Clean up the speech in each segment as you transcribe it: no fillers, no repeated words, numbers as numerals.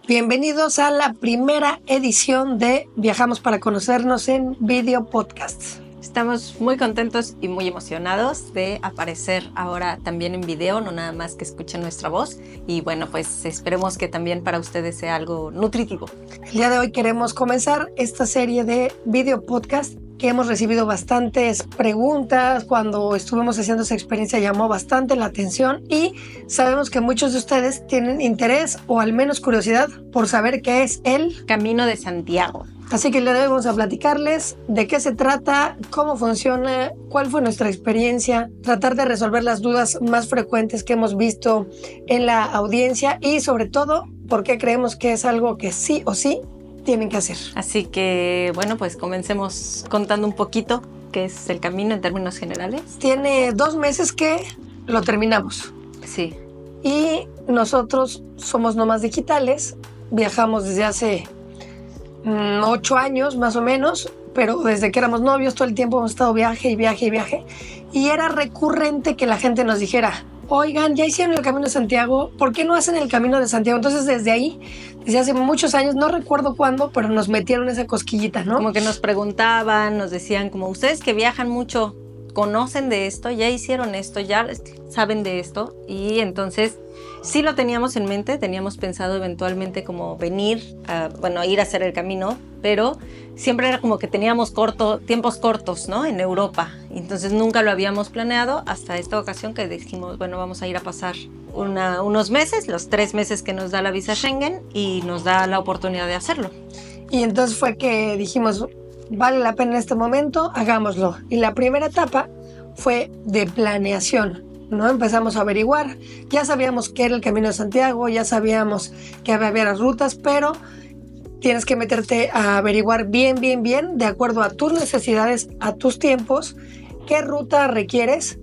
Bienvenidos a la primera edición de Viajamos para Conocernos en Video Podcast. Estamos muy contentos y muy emocionados de aparecer ahora también en video, no nada más que escuchen nuestra voz. Y bueno, pues esperemos que también para ustedes sea algo nutritivo. El día de hoy queremos comenzar esta serie de Video Podcast que hemos recibido bastantes preguntas. Cuando estuvimos haciendo esa experiencia llamó bastante la atención y sabemos que muchos de ustedes tienen interés o al menos curiosidad por saber qué es el Camino de Santiago. Así que el día de hoy vamos a platicarles de qué se trata, cómo funciona, cuál fue nuestra experiencia, tratar de resolver las dudas más frecuentes que hemos visto en la audiencia y sobre todo por qué creemos que es algo que sí o sí tienen que hacer. Así que bueno, pues comencemos contando un poquito qué es el camino en términos generales. Tiene 2 meses que lo terminamos. Sí. Y nosotros somos nómadas digitales, viajamos desde hace 8 años más o menos, pero desde que éramos novios todo el tiempo hemos estado viaje y era recurrente que la gente nos dijera: oigan, ya hicieron el Camino de Santiago, ¿por qué no hacen el Camino de Santiago? Entonces desde ahí, desde hace muchos años, no recuerdo cuándo, pero nos metieron esa cosquillita, ¿no? Como que nos preguntaban, nos decían como: ustedes que viajan mucho, ¿conocen de esto? ¿Ya hicieron esto? ¿Ya saben de esto? Y entonces sí lo teníamos en mente, teníamos pensado eventualmente como venir, ir a hacer el camino, pero siempre era como que teníamos tiempos cortos, ¿no? En Europa. Entonces nunca lo habíamos planeado hasta esta ocasión que dijimos, bueno, vamos a ir a pasar unos meses, los 3 meses que nos da la visa Schengen y nos da la oportunidad de hacerlo. Y entonces fue que dijimos, vale la pena en este momento, hagámoslo. Y la primera etapa fue de planeación, ¿no? Empezamos a averiguar, ya sabíamos qué era el Camino de Santiago, ya sabíamos que había las rutas, pero tienes que meterte a averiguar bien, de acuerdo a tus necesidades, a tus tiempos, qué ruta requieres,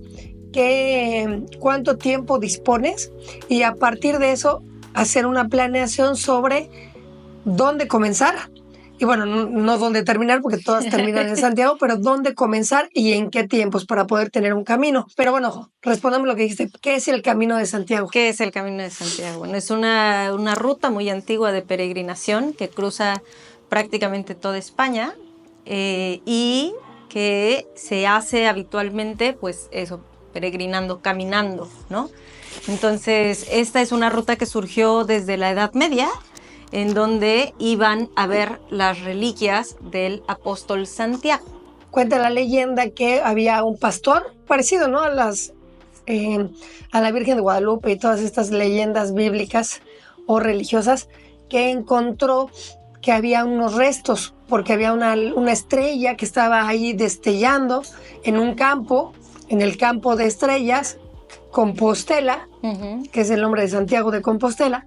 cuánto tiempo dispones y a partir de eso hacer una planeación sobre dónde comenzar. Y bueno, no dónde terminar, porque todas terminan en Santiago, pero dónde comenzar y en qué tiempos para poder tener un camino. Pero bueno, respondamos lo que dijiste. ¿Qué es el Camino de Santiago? ¿Qué es el Camino de Santiago? Bueno, es una ruta muy antigua de peregrinación que cruza prácticamente toda España y que se hace habitualmente, pues eso, peregrinando, caminando, ¿no? Entonces, esta es una ruta que surgió desde la Edad Media, en donde iban a ver las reliquias del apóstol Santiago. Cuenta la leyenda que había un pastor parecido, ¿no? A la Virgen de Guadalupe y todas estas leyendas bíblicas o religiosas, que encontró que había unos restos, porque había una estrella que estaba ahí destellando en un campo, en el campo de estrellas, Compostela, que es el nombre de Santiago de Compostela.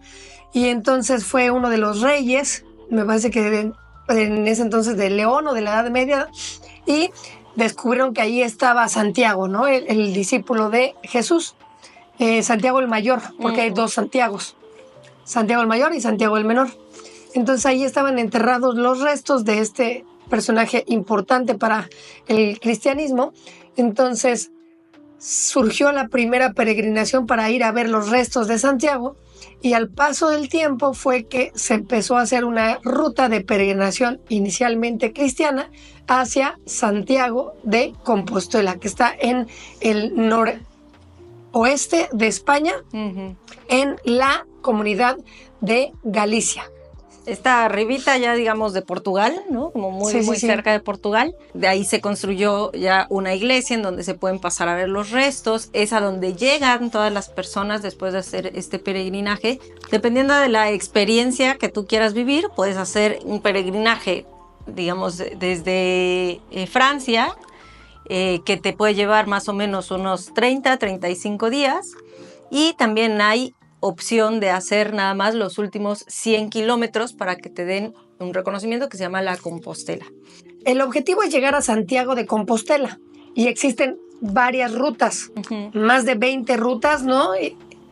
Y entonces fue uno de los reyes, me parece que en ese entonces de León o de la Edad Media, y descubrieron que ahí estaba Santiago, ¿no? El discípulo de Jesús, Santiago el Mayor, porque hay 2 Santiagos, Santiago el Mayor y Santiago el Menor. Entonces ahí estaban enterrados los restos de este personaje importante para el cristianismo. Entonces surgió la primera peregrinación para ir a ver los restos de Santiago. Y al paso del tiempo fue que se empezó a hacer una ruta de peregrinación inicialmente cristiana hacia Santiago de Compostela, que está en el noroeste de España, en la comunidad de Galicia. Está arribita ya, digamos, de Portugal, ¿no? Como muy cerca de Portugal. De ahí se construyó ya una iglesia en donde se pueden pasar a ver los restos. Es a donde llegan todas las personas después de hacer este peregrinaje. Dependiendo de la experiencia que tú quieras vivir, puedes hacer un peregrinaje, digamos, desde Francia, que te puede llevar más o menos unos 35 días. Y también hay opción de hacer nada más los últimos 100 kilómetros para que te den un reconocimiento que se llama la Compostela. El objetivo es llegar a Santiago de Compostela y existen varias rutas, más de 20 rutas, ¿no?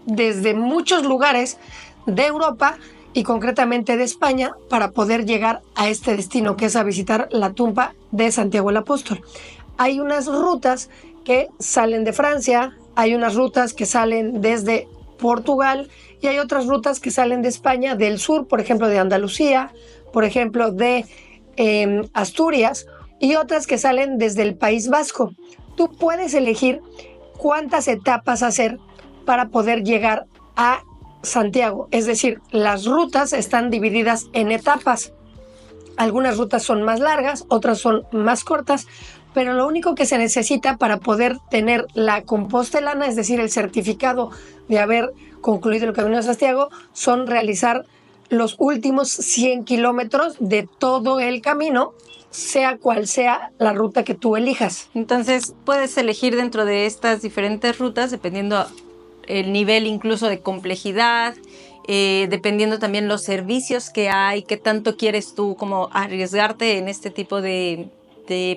Desde muchos lugares de Europa y concretamente de España para poder llegar a este destino que es a visitar la tumba de Santiago el Apóstol. Hay unas rutas que salen de Francia, hay unas rutas que salen desde Portugal y hay otras rutas que salen de España, del sur, por ejemplo, de Andalucía, por ejemplo, de Asturias, y otras que salen desde el País Vasco. Tú puedes elegir cuántas etapas hacer para poder llegar a Santiago. Es decir, las rutas están divididas en etapas. Algunas rutas son más largas, otras son más cortas, pero lo único que se necesita para poder tener la compostelana, es decir, el certificado de haber concluido el Camino de Santiago, son realizar los últimos 100 kilómetros de todo el camino, sea cual sea la ruta que tú elijas. Entonces, puedes elegir dentro de estas diferentes rutas, dependiendo el nivel incluso de complejidad, dependiendo también los servicios que hay, qué tanto quieres tú como arriesgarte en este tipo de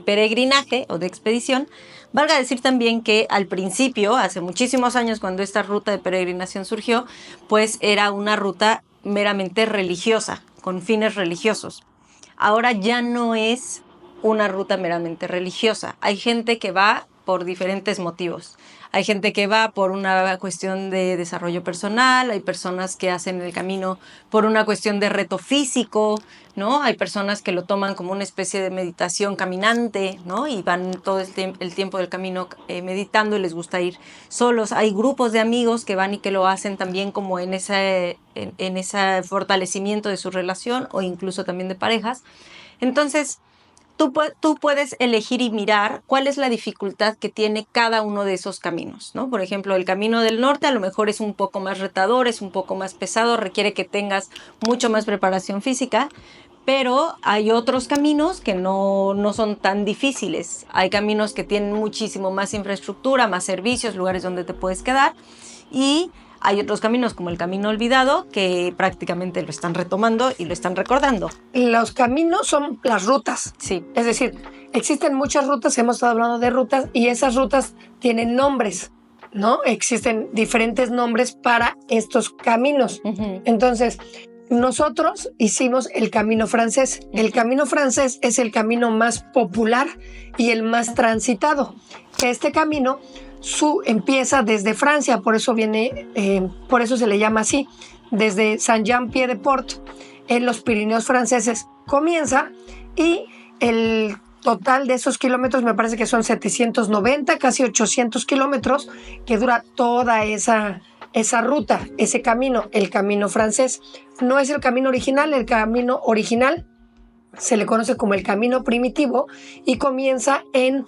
peregrinaje o de expedición. Valga decir también que al principio, hace muchísimos años, cuando esta ruta de peregrinación surgió, pues era una ruta meramente religiosa, con fines religiosos. Ahora ya no es una ruta meramente religiosa. Hay gente que va por diferentes motivos. Hay gente que va por una cuestión de desarrollo personal, hay personas que hacen el camino por una cuestión de reto físico, ¿no? Hay personas que lo toman como una especie de meditación caminante, ¿no? Y van todo el tiempo del camino meditando y les gusta ir solos. Hay grupos de amigos que van y que lo hacen también como en ese fortalecimiento de su relación o incluso también de parejas. Entonces, tú puedes elegir y mirar cuál es la dificultad que tiene cada uno de esos caminos, ¿no? Por ejemplo, el camino del norte a lo mejor es un poco más retador, es un poco más pesado, requiere que tengas mucho más preparación física, pero hay otros caminos que no son tan difíciles. Hay caminos que tienen muchísimo más infraestructura, más servicios, lugares donde te puedes quedar, y hay otros caminos como el Camino Olvidado que prácticamente lo están retomando y lo están recordando. Los caminos son las rutas. Sí. Es decir, existen muchas rutas, hemos estado hablando de rutas, y esas rutas tienen nombres, ¿no? Existen diferentes nombres para estos caminos. Uh-huh. Entonces, nosotros hicimos el Camino Francés. El Camino Francés es el camino más popular y el más transitado. Este camino empieza desde Francia, por eso se le llama así, desde Saint-Jean-Pied-de-Port, en los Pirineos franceses comienza, y el total de esos kilómetros me parece que son 790, casi 800 kilómetros, que dura toda esa ruta, ese camino, el Camino Francés. No es el camino original. El camino original se le conoce como el camino primitivo y comienza en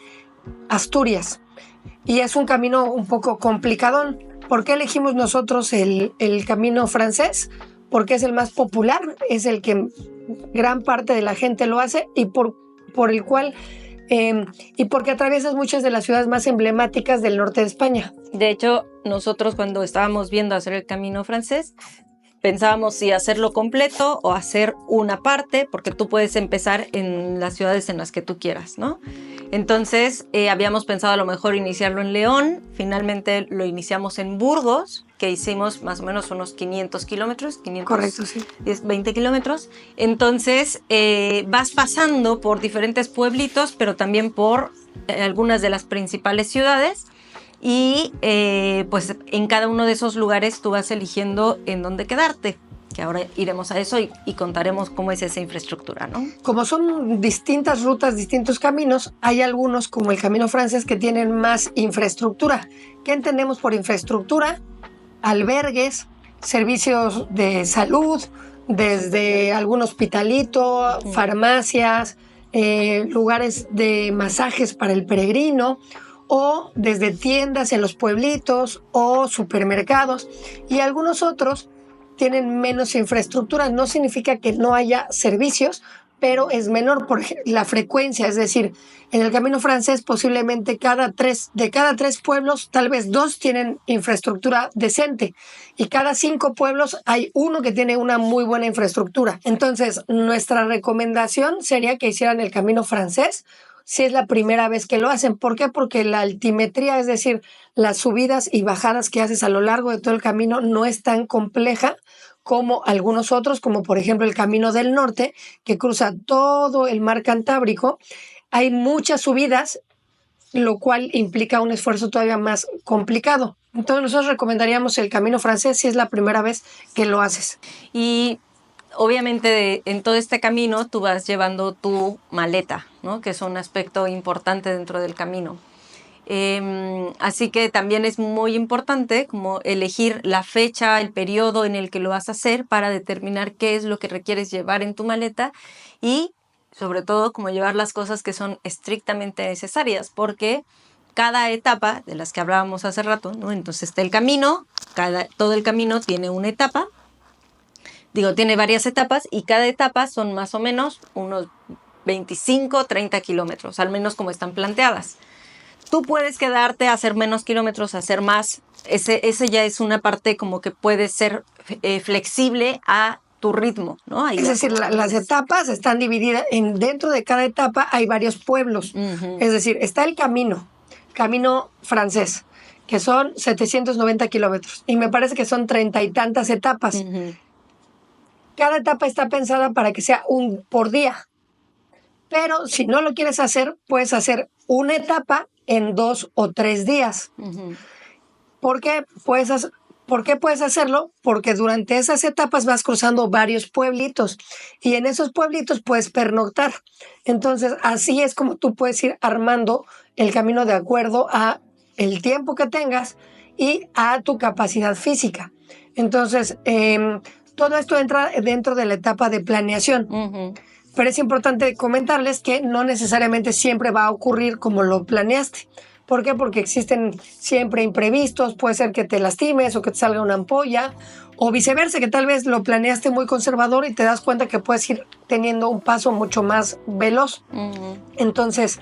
Asturias. Y es un camino un poco complicadón. ¿Por qué elegimos nosotros el Camino Francés? Porque es el más popular, es el que gran parte de la gente lo hace, y por el cual y porque atraviesas muchas de las ciudades más emblemáticas del norte de España. De hecho, nosotros cuando estábamos viendo hacer el Camino Francés, pensábamos si hacerlo completo o hacer una parte, porque tú puedes empezar en las ciudades en las que tú quieras, ¿no? Entonces, habíamos pensado a lo mejor iniciarlo en León. Finalmente lo iniciamos en Burgos, que hicimos más o menos unos 500 kilómetros. Correcto, sí. 20 kilómetros. Entonces, vas pasando por diferentes pueblitos, pero también por algunas de las principales ciudades. Y pues en cada uno de esos lugares tú vas eligiendo en dónde quedarte, que ahora iremos a eso y contaremos cómo es esa infraestructura, ¿no? Como son distintas rutas, distintos caminos, hay algunos como el Camino Francés que tienen más infraestructura. ¿Qué entendemos por infraestructura? Albergues, servicios de salud, desde algún hospitalito, farmacias, lugares de masajes para el peregrino, o desde tiendas en los pueblitos o supermercados, y algunos otros tienen menos infraestructura. No significa que no haya servicios, pero es menor por la frecuencia. Es decir, en el Camino Francés posiblemente de cada tres pueblos, tal vez 2 tienen infraestructura decente, y cada 5 pueblos hay uno que tiene una muy buena infraestructura. Entonces, nuestra recomendación sería que hicieran el Camino Francés si es la primera vez que lo hacen. ¿Por qué? Porque la altimetría, es decir, las subidas y bajadas que haces a lo largo de todo el camino, no es tan compleja como algunos otros, como por ejemplo el Camino del Norte, que cruza todo el mar Cantábrico. Hay muchas subidas lo cual implica un esfuerzo todavía más complicado. Entonces nosotros recomendaríamos el camino francés si es la primera vez que lo haces. Y obviamente en todo este camino tú vas llevando tu maleta, ¿no? Que es un aspecto importante dentro del camino. Así que también es muy importante como elegir la fecha, el periodo en el que lo vas a hacer para determinar qué es lo que requieres llevar en tu maleta y sobre todo como llevar las cosas que son estrictamente necesarias, porque cada etapa de las que hablábamos hace rato, ¿no? Entonces está el camino, todo el camino tiene una etapa, tiene varias etapas y cada etapa son más o menos unos 25, 30 kilómetros, al menos como están planteadas. Tú puedes quedarte a hacer menos kilómetros, a hacer más. Ese ya es una parte como que puede ser flexible a tu ritmo, ¿no? Es decir, las etapas están divididas, dentro de cada etapa hay varios pueblos. Uh-huh. Es decir, está el camino francés, que son 790 kilómetros. Y me parece que son 30 y tantas etapas. Uh-huh. Cada etapa está pensada para que sea por día. Pero si no lo quieres hacer, puedes hacer una etapa en 2 o 3 días. Uh-huh. ¿Por qué puedes hacerlo? Porque durante esas etapas vas cruzando varios pueblitos y en esos pueblitos puedes pernoctar. Entonces, así es como tú puedes ir armando el camino de acuerdo a el tiempo que tengas y a tu capacidad física. Entonces, todo esto entra dentro de la etapa de planeación. Uh-huh. Pero es importante comentarles que no necesariamente siempre va a ocurrir como lo planeaste. ¿Por qué? Porque existen siempre imprevistos, puede ser que te lastimes o que te salga una ampolla, o viceversa, que tal vez lo planeaste muy conservador y te das cuenta que puedes ir teniendo un paso mucho más veloz. Uh-huh. Entonces,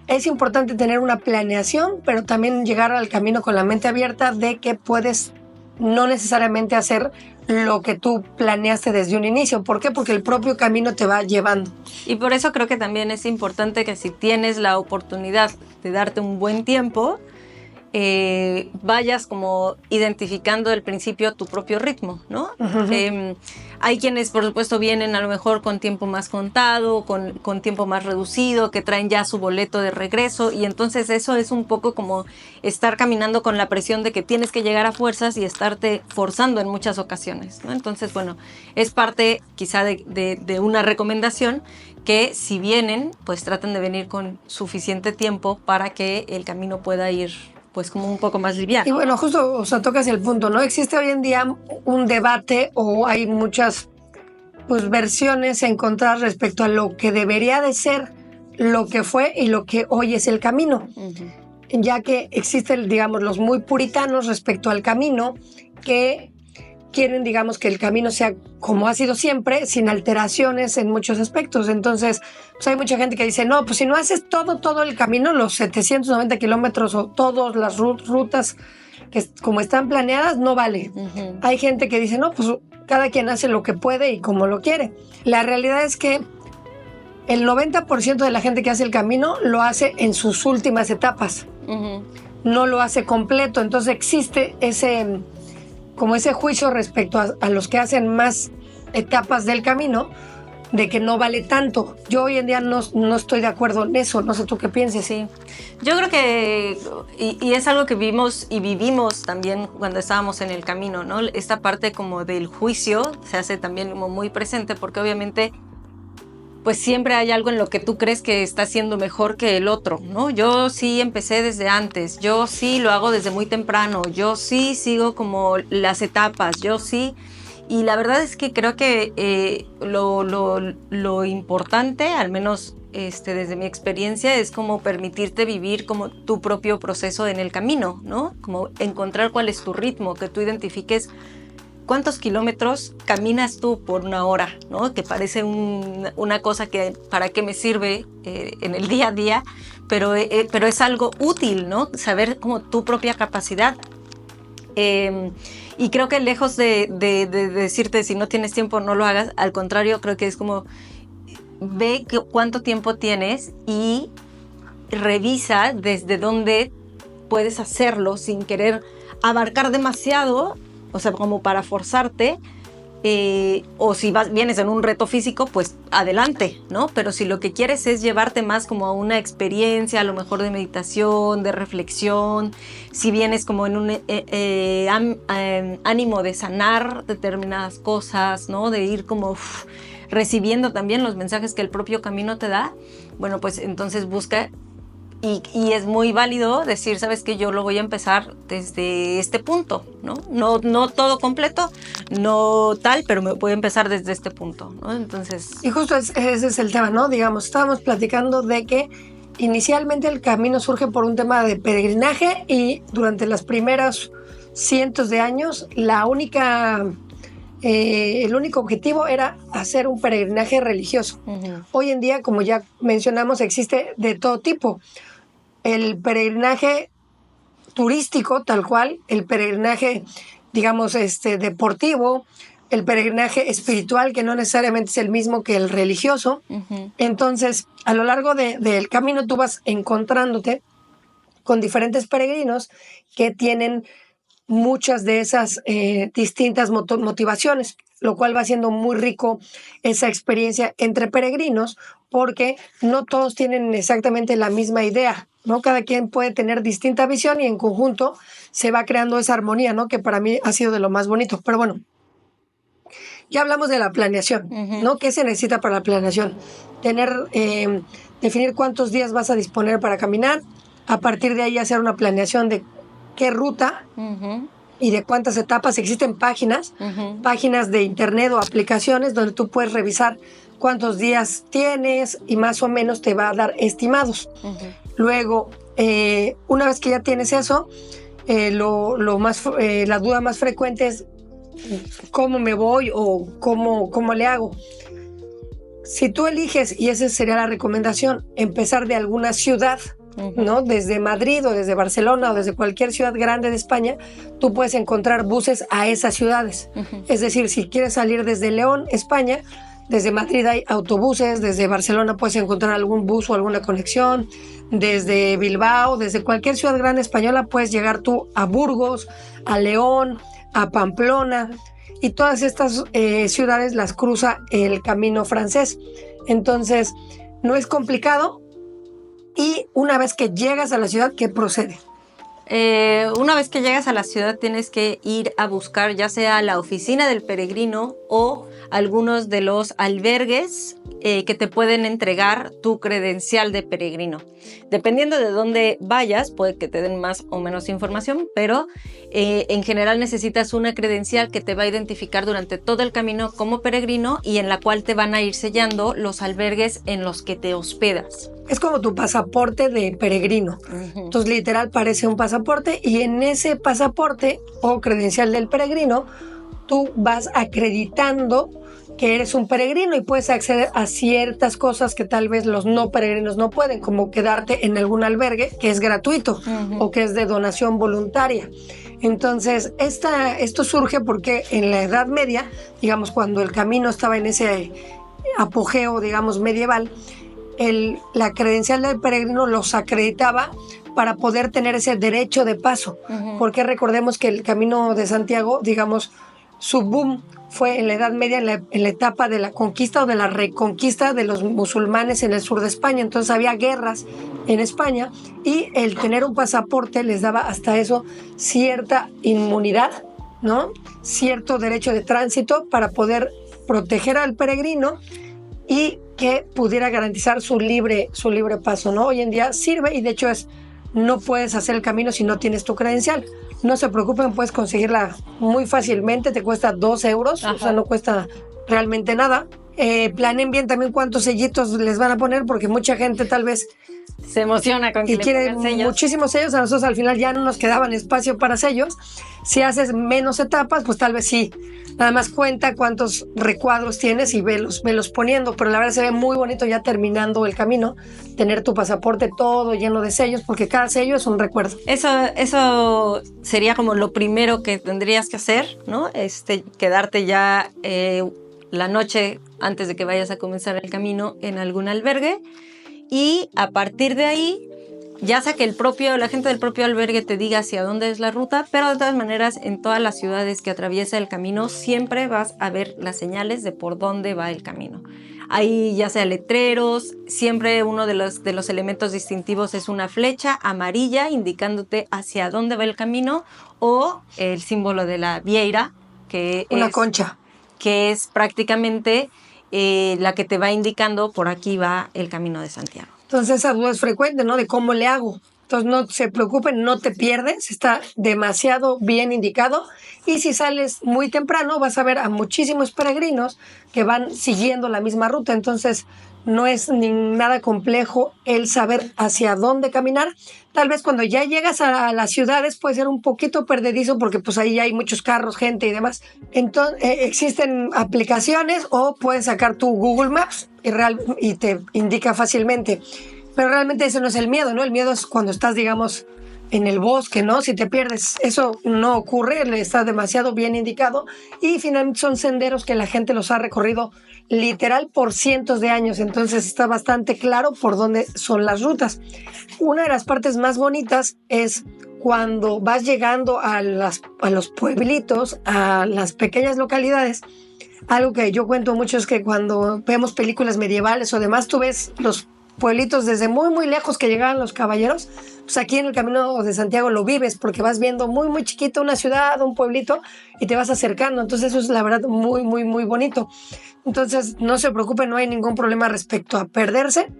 es importante tener una planeación, pero también llegar al camino con la mente abierta de que puedes no necesariamente hacer lo que tú planeaste desde un inicio. ¿Por qué? Porque el propio camino te va llevando. Y por eso creo que también es importante que si tienes la oportunidad de darte un buen tiempo, vayas como identificando al principio tu propio ritmo, ¿no? Uh-huh. Hay quienes, por supuesto, vienen a lo mejor con tiempo más contado, con tiempo más reducido, que traen ya su boleto de regreso y entonces eso es un poco como estar caminando con la presión de que tienes que llegar a fuerzas y estarte forzando en muchas ocasiones, ¿no? Entonces, bueno, es parte quizá de una recomendación que si vienen, pues traten de venir con suficiente tiempo para que el camino pueda ir pues como un poco más liviano. Y bueno, justo, o sea, tocas el punto, ¿no? Existe hoy en día un debate o hay muchas pues versiones encontradas respecto a lo que debería de ser, lo que fue y lo que hoy es el camino. Uh-huh. Ya que existen, digamos, los muy puritanos respecto al camino que quieren, digamos, que el camino sea como ha sido siempre, sin alteraciones en muchos aspectos. Entonces, pues hay mucha gente que dice, no, pues si no haces todo el camino, los 790 kilómetros o todas las rutas que como están planeadas, no vale. Uh-huh. Hay gente que dice, no, pues cada quien hace lo que puede y como lo quiere. La realidad es que el 90% de la gente que hace el camino lo hace en sus últimas etapas. Uh-huh. No lo hace completo. Entonces existe ese juicio respecto a los que hacen más etapas del camino, de que no vale tanto. Yo hoy en día no estoy de acuerdo en eso. No sé tú qué pienses. Sí, yo creo que, y es algo que vimos y vivimos también cuando estábamos en el camino, ¿no? Esta parte como del juicio se hace también como muy presente porque obviamente pues siempre hay algo en lo que tú crees que está siendo mejor que el otro, ¿no? Yo sí empecé desde antes, yo sí lo hago desde muy temprano, yo sí sigo como las etapas, yo sí. Y la verdad es que creo que lo importante, al menos desde mi experiencia, es como permitirte vivir como tu propio proceso en el camino, ¿no? Como encontrar cuál es tu ritmo, que tú identifiques ¿cuántos kilómetros caminas tú por una hora? ¿No? Que parece una cosa que para qué me sirve en el día a día, pero es algo útil, ¿no? Saber como tu propia capacidad. Y creo que lejos de decirte si no tienes tiempo no lo hagas, al contrario, creo que es como ve cuánto tiempo tienes y revisa desde dónde puedes hacerlo sin querer abarcar demasiado, o sea, como para forzarte, o si vienes en un reto físico, pues adelante, ¿no? Pero si lo que quieres es llevarte más como a una experiencia, a lo mejor de meditación, de reflexión, si vienes como en un ánimo de sanar determinadas cosas, ¿no? De ir como recibiendo también los mensajes que el propio camino te da, bueno, pues entonces busca. Y es muy válido decir, ¿sabes qué? Yo lo voy a empezar desde este punto, ¿no? No todo completo, no tal, pero me voy a empezar desde este punto, ¿no? Entonces... Y justo ese es el tema, ¿no? Digamos, estábamos platicando de que inicialmente el camino surge por un tema de peregrinaje y durante las primeras cientos de años el único objetivo era hacer un peregrinaje religioso. Uh-huh. Hoy en día, como ya mencionamos, existe de todo tipo. El peregrinaje turístico, tal cual, el peregrinaje, digamos, deportivo, el peregrinaje espiritual, que no necesariamente es el mismo que el religioso. Uh-huh. Entonces, a lo largo del camino tú vas encontrándote con diferentes peregrinos que tienen muchas de esas distintas motivaciones, lo cual va siendo muy rico esa experiencia entre peregrinos, porque no todos tienen exactamente la misma idea, ¿no? Cada quien puede tener distinta visión y en conjunto se va creando esa armonía, ¿no? Que para mí ha sido de lo más bonito. Pero bueno, ya hablamos de la planeación, uh-huh. ¿no? ¿Qué se necesita para la planeación? Definir cuántos días vas a disponer para caminar, a partir de ahí hacer una planeación de qué ruta uh-huh. y de cuántas etapas. Existen páginas de internet o aplicaciones donde tú puedes revisar cuántos días tienes y más o menos te va a dar estimados. Uh-huh. Luego, una vez que ya tienes eso, la duda más frecuente es cómo me voy o cómo le hago. Si tú eliges, y esa sería la recomendación, empezar de alguna ciudad, ¿no? Desde Madrid o desde Barcelona o desde cualquier ciudad grande de España, tú puedes encontrar buses a esas ciudades. Uh-huh. Es decir, si quieres salir desde León, España, desde Madrid hay autobuses, desde Barcelona puedes encontrar algún bus o alguna conexión, desde Bilbao, desde cualquier ciudad grande española puedes llegar tú a Burgos, a León, a Pamplona, y todas estas ciudades las cruza el camino francés. Entonces, no es complicado. Y una vez que llegas a la ciudad, ¿qué procede? Una vez que llegas a la ciudad tienes que ir a buscar ya sea la oficina del peregrino o algunos de los albergues que te pueden entregar tu credencial de peregrino. Dependiendo de dónde vayas, puede que te den más o menos información, pero en general necesitas una credencial que te va a identificar durante todo el camino como peregrino y en la cual te van a ir sellando los albergues en los que te hospedas. Es como tu pasaporte de peregrino. Uh-huh. Entonces, literal, parece un pasaporte y en ese pasaporte o credencial del peregrino, tú vas acreditando que eres un peregrino y puedes acceder a ciertas cosas que tal vez los no peregrinos no pueden, como quedarte en algún albergue que es gratuito uh-huh. o que es de donación voluntaria. Entonces, esto surge porque en la Edad Media, digamos, cuando el camino estaba en ese apogeo, digamos, medieval, la credencial del peregrino los acreditaba para poder tener ese derecho de paso, uh-huh. porque recordemos que el Camino de Santiago, digamos, su boom fue en la Edad Media, en la etapa de la conquista o de la reconquista de los musulmanes en el sur de España. Entonces había guerras en España y el tener un pasaporte les daba hasta eso cierta inmunidad, ¿no? Cierto derecho de tránsito para poder proteger al peregrino y que pudiera garantizar su libre paso, ¿no? Hoy en día sirve y de hecho no puedes hacer el camino si no tienes tu credencial. No se preocupen, puedes conseguirla muy fácilmente, te cuesta 2 euros, ajá. O sea, no cuesta realmente nada. Planeen bien también cuántos sellitos les van a poner, porque mucha gente tal vez se emociona con que y le quiere pongan sellos. Muchísimos sellos. A nosotros al final ya no nos quedaban espacio para sellos. Si haces menos etapas, pues tal vez sí. Nada más cuenta cuántos recuadros tienes y velos poniendo, pero la verdad se ve muy bonito ya terminando el camino, tener tu pasaporte todo lleno de sellos, porque cada sello es un recuerdo. Eso sería como lo primero que tendrías que hacer, ¿no? Quedarte ya la noche antes de que vayas a comenzar el camino en algún albergue y a partir de ahí ya sea que la gente del propio albergue te diga hacia dónde es la ruta, pero de todas maneras en todas las ciudades que atraviesa el camino siempre vas a ver las señales de por dónde va el camino. Hay ya sea letreros, siempre uno de los elementos distintivos es una flecha amarilla indicándote hacia dónde va el camino, o el símbolo de la vieira, que una concha, que es prácticamente la que te va indicando por aquí va el Camino de Santiago. Entonces esa duda es frecuente, ¿no? De cómo le hago. Entonces no se preocupen, no te pierdes, está demasiado bien indicado. Y si sales muy temprano vas a ver a muchísimos peregrinos que van siguiendo la misma ruta. Entonces no es nada complejo el saber hacia dónde caminar. Tal vez cuando ya llegas a las ciudades puede ser un poquito perdedizo porque pues ahí hay muchos carros, gente y demás. Entonces existen aplicaciones o puedes sacar tu Google Maps y te indica fácilmente. Pero realmente ese no es el miedo, ¿no? El miedo es cuando estás, digamos, en el bosque, ¿no? Si te pierdes, eso no ocurre, está demasiado bien indicado y finalmente son senderos que la gente los ha recorrido literal por cientos de años, entonces está bastante claro por dónde son las rutas. Una de las partes más bonitas es cuando vas llegando a los pueblitos, a las pequeñas localidades. Algo que yo cuento mucho es que cuando vemos películas medievales o demás, tú ves los pueblitos desde muy muy lejos que llegaban los caballeros, pues aquí en el Camino de Santiago lo vives porque vas viendo muy muy chiquito una ciudad, un pueblito y te vas acercando, entonces eso es la verdad muy muy muy bonito. Entonces no se preocupen, no hay ningún problema respecto a perderse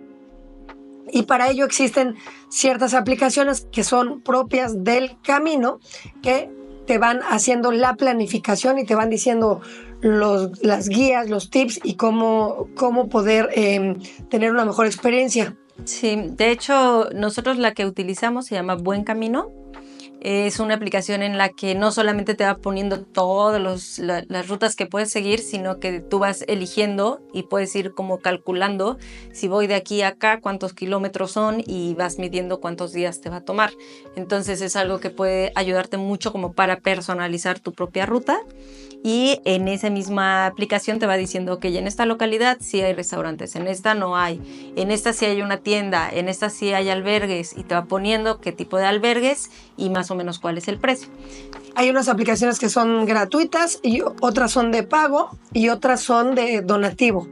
y para ello existen ciertas aplicaciones que son propias del camino que te van haciendo la planificación y te van diciendo las guías, los tips y cómo poder tener una mejor experiencia. Sí, de hecho, nosotros la que utilizamos se llama Buen Camino. Es una aplicación en la que no solamente te va poniendo todas las rutas que puedes seguir, sino que tú vas eligiendo y puedes ir como calculando si voy de aquí a acá, cuántos kilómetros son y vas midiendo cuántos días te va a tomar. Entonces es algo que puede ayudarte mucho como para personalizar tu propia ruta. Y en esa misma aplicación te va diciendo que en esta localidad sí hay restaurantes, en esta no hay, en esta sí hay una tienda, en esta sí hay albergues y te va poniendo qué tipo de albergues y más o menos cuál es el precio. Hay unas aplicaciones que son gratuitas y otras son de pago y otras son de donativo.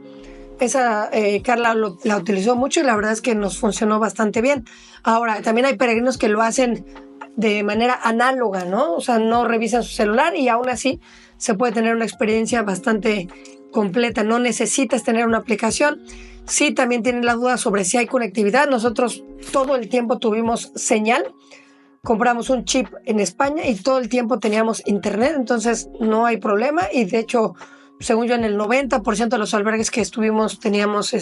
Esa Carla la utilizó mucho y la verdad es que nos funcionó bastante bien. Ahora, también hay peregrinos que lo hacen de manera análoga, ¿no? O sea, no revisan su celular y aún así se puede tener una experiencia bastante completa. No necesitas tener una aplicación. Sí, también tienen la duda sobre si hay conectividad. Nosotros todo el tiempo tuvimos señal. Compramos un chip en España y todo el tiempo teníamos internet, entonces no hay problema. Y de hecho, según yo, en el 90% de los albergues que estuvimos teníamos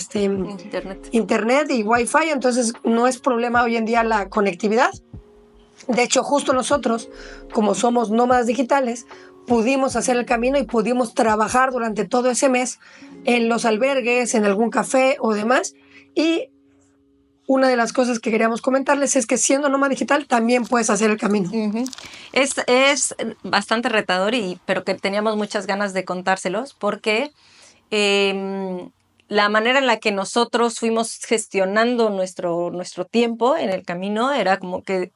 internet y wifi, entonces no es problema hoy en día la conectividad. De hecho, justo nosotros, como somos nómadas digitales, pudimos hacer el camino y pudimos trabajar durante todo ese mes en los albergues, en algún café o demás. Y una de las cosas que queríamos comentarles es que siendo nómada digital también puedes hacer el camino. Uh-huh. Es bastante retador, pero que teníamos muchas ganas de contárselos porque la manera en la que nosotros fuimos gestionando nuestro tiempo en el camino era como que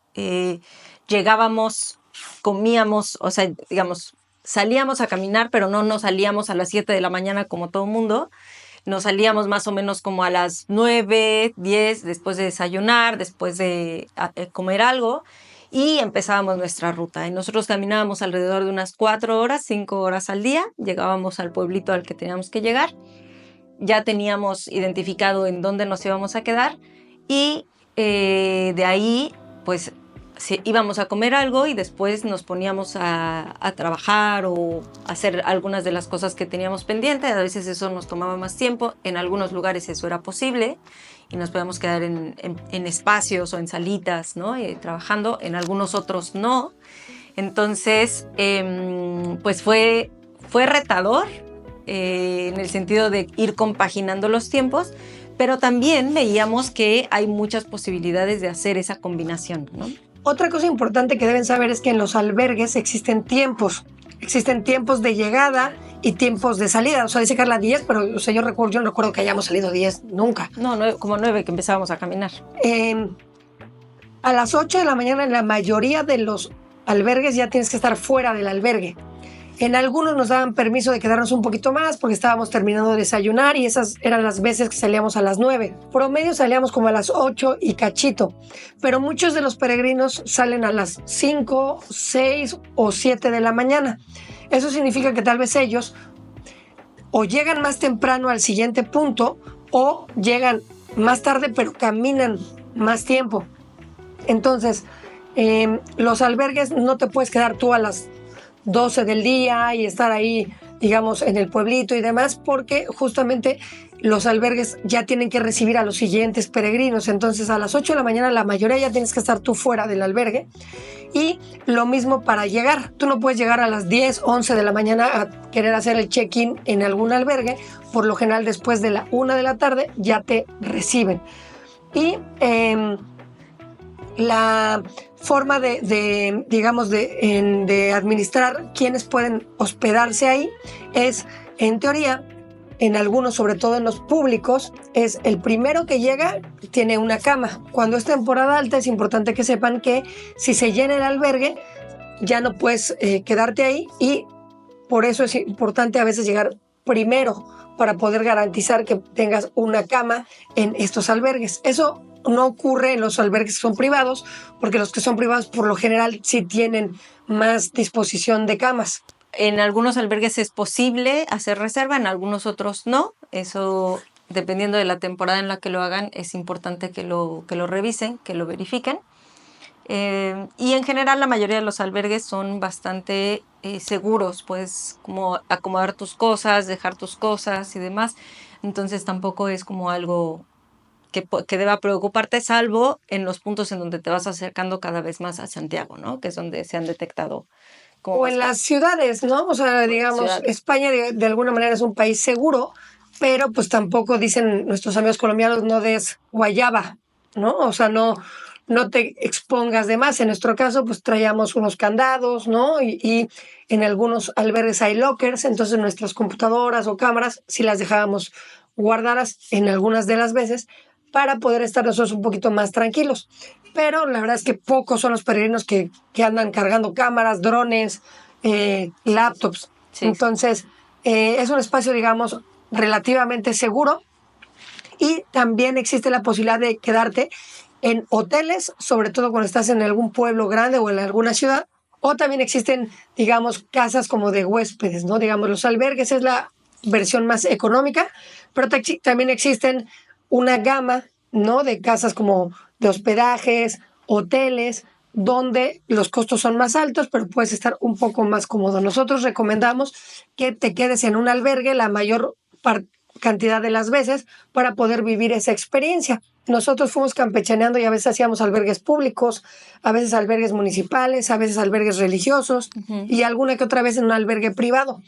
llegábamos, comíamos, o sea, digamos, salíamos a caminar, pero no salíamos a las 7 de la mañana como todo mundo. Nos salíamos más o menos como a las 9, 10, después de desayunar, después de comer algo, y empezábamos nuestra ruta. Y nosotros caminábamos alrededor de unas 4 horas, 5 horas al día. Llegábamos al pueblito al que teníamos que llegar. Ya teníamos identificado en dónde nos íbamos a quedar. Y de ahí, pues, íbamos a comer algo y después nos poníamos a trabajar o hacer algunas de las cosas que teníamos pendientes. A veces eso nos tomaba más tiempo, en algunos lugares eso era posible y nos podíamos quedar en espacios o en salitas, ¿no? Trabajando, en algunos otros no. Entonces, pues fue retador en el sentido de ir compaginando los tiempos, pero también veíamos que hay muchas posibilidades de hacer esa combinación, ¿no? Otra cosa importante que deben saber es que en los albergues existen tiempos. Existen tiempos de llegada y tiempos de salida. O sea, dice Carla 10, pero o sea, yo no recuerdo que hayamos salido 10 nunca. No, como 9 que empezábamos a caminar. a las 8 de la mañana en la mayoría de los albergues ya tienes que estar fuera del albergue. En algunos nos daban permiso de quedarnos un poquito más porque estábamos terminando de desayunar y esas eran las veces que salíamos a las 9. Promedio salíamos como a las 8 y cachito, pero muchos de los peregrinos salen a las 5, 6 o 7 de la mañana. Eso significa que tal vez ellos o llegan más temprano al siguiente punto o llegan más tarde pero caminan más tiempo. Entonces, los albergues no te puedes quedar tú a las 12 del día y estar ahí, digamos, en el pueblito y demás, porque justamente los albergues ya tienen que recibir a los siguientes peregrinos. Entonces, a las 8 de la mañana la mayoría ya tienes que estar tú fuera del albergue. Y lo mismo para llegar. Tú no puedes llegar a las 10, 11 de la mañana a querer hacer el check-in en algún albergue. Por lo general, después de la 1 de la tarde ya te reciben. Y la forma de administrar quienes pueden hospedarse ahí es, en teoría, en algunos, sobre todo en los públicos, es el primero que llega tiene una cama. Cuando es temporada alta es importante que sepan que si se llena el albergue ya no puedes quedarte ahí, y por eso es importante a veces llegar primero para poder garantizar que tengas una cama en estos albergues. Eso no ocurre en los albergues que son privados, porque los que son privados por lo general sí tienen más disposición de camas. En algunos albergues es posible hacer reserva, en algunos otros no. Eso, dependiendo de la temporada en la que lo hagan, es importante que lo revisen, que lo verifiquen. Y en general la mayoría de los albergues son bastante seguros, puedes como acomodar tus cosas, dejar tus cosas y demás. Entonces tampoco es como algo que deba preocuparte, salvo en los puntos en donde te vas acercando cada vez más a Santiago, ¿no? Que es donde se han detectado. O en las ciudades, ¿no? O sea, digamos, España de alguna manera es un país seguro, pero pues tampoco, dicen nuestros amigos colombianos, no des guayaba, ¿no? O sea, no te expongas de más. En nuestro caso, pues traíamos unos candados, ¿no? Y en algunos albergues hay lockers, entonces nuestras computadoras o cámaras sí las dejábamos guardadas en algunas de las veces para poder estar nosotros un poquito más tranquilos. Pero la verdad es que pocos son los peregrinos que andan cargando cámaras, drones, laptops. Sí. Entonces, es un espacio, digamos, relativamente seguro, y también existe la posibilidad de quedarte en hoteles, sobre todo cuando estás en algún pueblo grande o en alguna ciudad, o también existen, digamos, casas como de huéspedes, ¿no? Digamos, los albergues es la versión más económica, pero también existen una gama, ¿no? De casas como de hospedajes, hoteles, donde los costos son más altos, pero puedes estar un poco más cómodo. Nosotros recomendamos que te quedes en un albergue la mayor cantidad de las veces para poder vivir esa experiencia. Nosotros fuimos campechaneando y a veces hacíamos albergues públicos, a veces albergues municipales, a veces albergues religiosos, y alguna que otra vez en un albergue privado.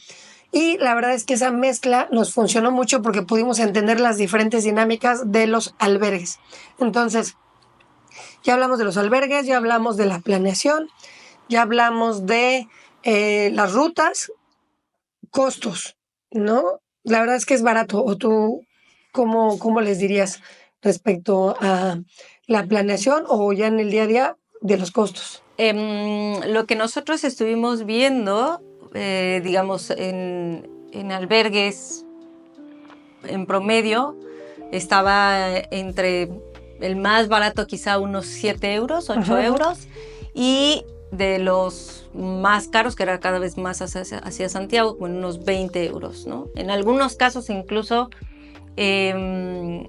Y la verdad es que esa mezcla nos funcionó mucho porque pudimos entender las diferentes dinámicas de los albergues. Entonces, ya hablamos de los albergues, ya hablamos de la planeación, ya hablamos de las rutas, costos, ¿no? La verdad es que es barato. ¿O tú cómo les dirías respecto a la planeación o ya en el día a día de los costos? Lo que nosotros estuvimos viendo, digamos, en albergues, en promedio, estaba entre el más barato quizá unos 7 euros, 8 euros, y de los más caros, que era cada vez más hacia Santiago, con unos 20 euros, ¿no? En algunos casos incluso te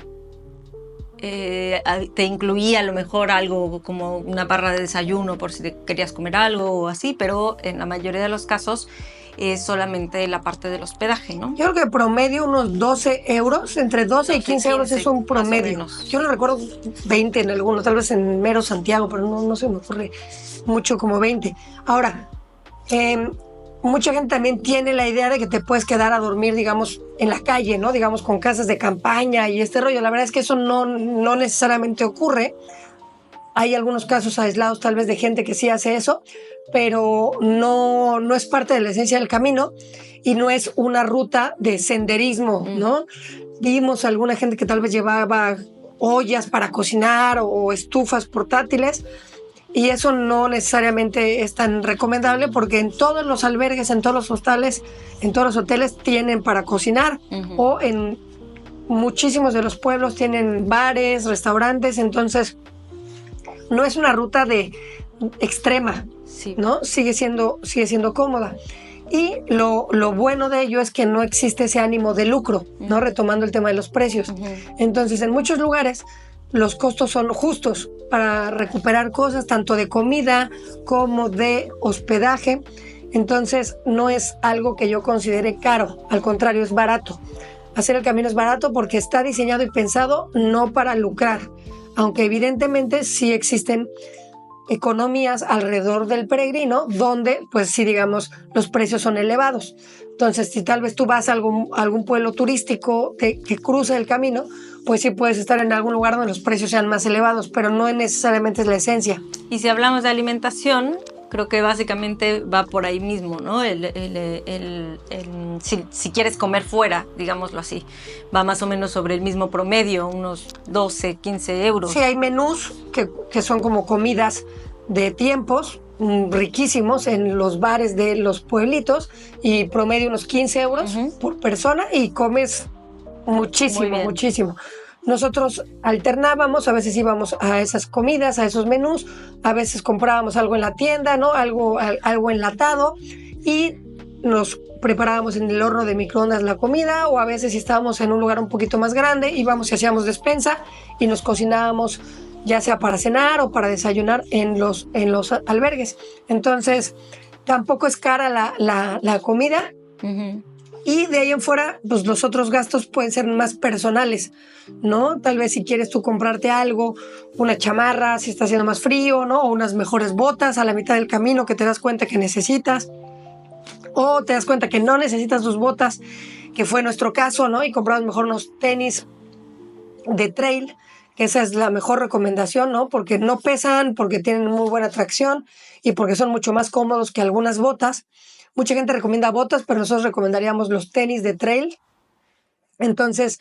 incluía a lo mejor algo como una barra de desayuno por si te querías comer algo o así, pero en la mayoría de los casos es solamente la parte del hospedaje, ¿no? Yo creo que promedio unos 12 euros, entre 12 y 15 euros es un promedio. Yo no recuerdo 20 en algunos, tal vez en mero Santiago, pero no se me ocurre mucho como 20. Ahora, mucha gente también tiene la idea de que te puedes quedar a dormir, digamos, en la calle, ¿no? Digamos, con casas de campaña y este rollo. La verdad es que eso no necesariamente ocurre. Hay algunos casos aislados tal vez de gente que sí hace eso, pero no es parte de la esencia del camino y no es una ruta de senderismo, ¿no? Vimos alguna gente que tal vez llevaba ollas para cocinar o estufas portátiles. Y eso no necesariamente es tan recomendable porque en todos los albergues, en todos los hostales, en todos los hoteles tienen para cocinar, o en muchísimos de los pueblos tienen bares, restaurantes. Entonces no es una ruta de extrema, sí, ¿no? Sigue siendo cómoda. Y lo bueno de ello es que no existe ese ánimo de lucro, ¿no? Retomando el tema de los precios. Entonces, en muchos lugares los costos son justos para recuperar cosas, tanto de comida como de hospedaje. Entonces, no es algo que yo considere caro, al contrario, es barato. Hacer el camino es barato porque está diseñado y pensado no para lucrar, aunque evidentemente sí existen economías alrededor del peregrino donde, pues sí, digamos, los precios son elevados. Entonces, si tal vez tú vas a algún pueblo turístico que cruza el camino, pues sí puedes estar en algún lugar donde los precios sean más elevados, pero no necesariamente es la esencia. Y si hablamos de alimentación, creo que básicamente va por ahí mismo, ¿no? Si quieres comer fuera, digámoslo así, va más o menos sobre el mismo promedio, unos 12, 15 euros. Sí, hay menús que son como comidas de tiempos riquísimos en los bares de los pueblitos y promedio unos 15 euros por persona y comes muchísimo. Nosotros alternábamos, a veces íbamos a esas comidas, a esos menús, a veces comprábamos algo en la tienda, ¿no? Algo enlatado, y nos preparábamos en el horno de microondas la comida, o a veces si estábamos en un lugar un poquito más grande, íbamos y hacíamos despensa y nos cocinábamos ya sea para cenar o para desayunar en los albergues. Entonces, tampoco es cara la comida. Y de ahí en fuera, pues los otros gastos pueden ser más personales, ¿no? Tal vez si quieres tú comprarte algo, una chamarra, si está haciendo más frío, ¿no? O unas mejores botas a la mitad del camino que te das cuenta que necesitas. O te das cuenta que no necesitas tus botas, que fue nuestro caso, ¿no? Y compramos mejor unos tenis de trail, que esa es la mejor recomendación, ¿no? Porque no pesan, porque tienen muy buena tracción y porque son mucho más cómodos que algunas botas. Mucha gente recomienda botas, pero nosotros recomendaríamos los tenis de trail. Entonces,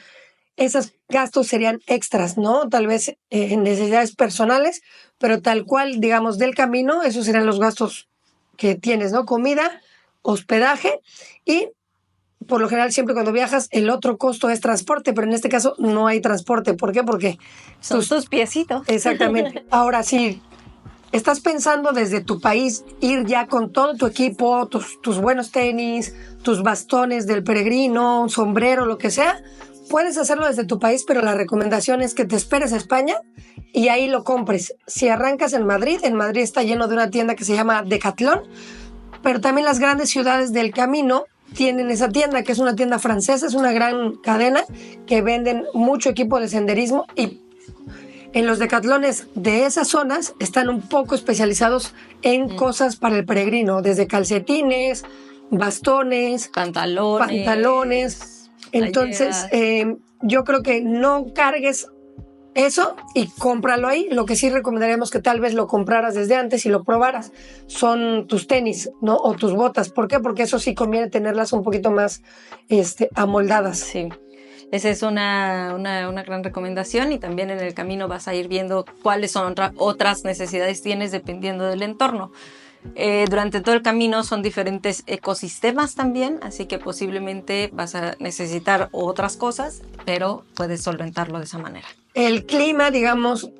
esos gastos serían extras, ¿no? Tal vez en necesidades personales, pero tal cual, digamos, del camino, esos serían los gastos que tienes, ¿no? Comida, hospedaje y, por lo general, siempre cuando viajas, el otro costo es transporte, pero en este caso no hay transporte. ¿Por qué? Porque son tus piecitos. Exactamente. Ahora sí. Estás pensando desde tu país ir ya con todo tu equipo, tus buenos tenis, tus bastones del peregrino, un sombrero, lo que sea. Puedes hacerlo desde tu país, pero la recomendación es que te esperes a España y ahí lo compres. Si arrancas en Madrid está lleno de una tienda que se llama Decathlon, pero también las grandes ciudades del camino tienen esa tienda, que es una tienda francesa, es una gran cadena que venden mucho equipo de senderismo, y en los decatlones de esas zonas están un poco especializados en cosas para el peregrino, desde calcetines, bastones, pantalones. Entonces, yo creo que no cargues eso y cómpralo ahí. Lo que sí recomendaríamos que tal vez lo compraras desde antes y lo probaras son tus tenis, ¿no? O tus botas. ¿Por qué? Porque eso sí conviene tenerlas un poquito más amoldadas. Sí. Esa es una gran recomendación, y también en el camino vas a ir viendo cuáles son otras necesidades tienes dependiendo del entorno. Durante todo el camino son diferentes ecosistemas también, así que posiblemente vas a necesitar otras cosas, pero puedes solventarlo de esa manera. El clima, digamos,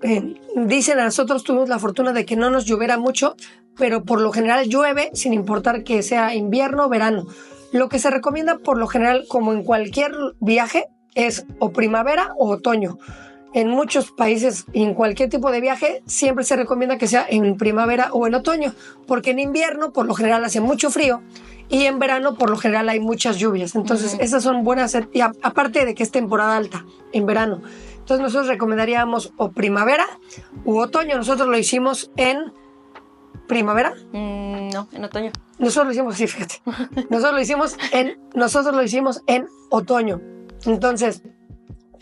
dicen, a nosotros tuvimos la fortuna de que no nos lloviera mucho, pero por lo general llueve sin importar que sea invierno o verano. Lo que se recomienda por lo general, como en cualquier viaje, es o primavera o otoño. En muchos países y en cualquier tipo de viaje siempre se recomienda que sea en primavera o en otoño, porque en invierno por lo general hace mucho frío y en verano por lo general hay muchas lluvias. Entonces esas son buenas, y aparte de que es temporada alta en verano. Entonces nosotros recomendaríamos o primavera u otoño. Nosotros lo hicimos en primavera. No, en otoño. Nosotros lo hicimos, sí, fíjate. Nosotros lo hicimos en otoño. Entonces,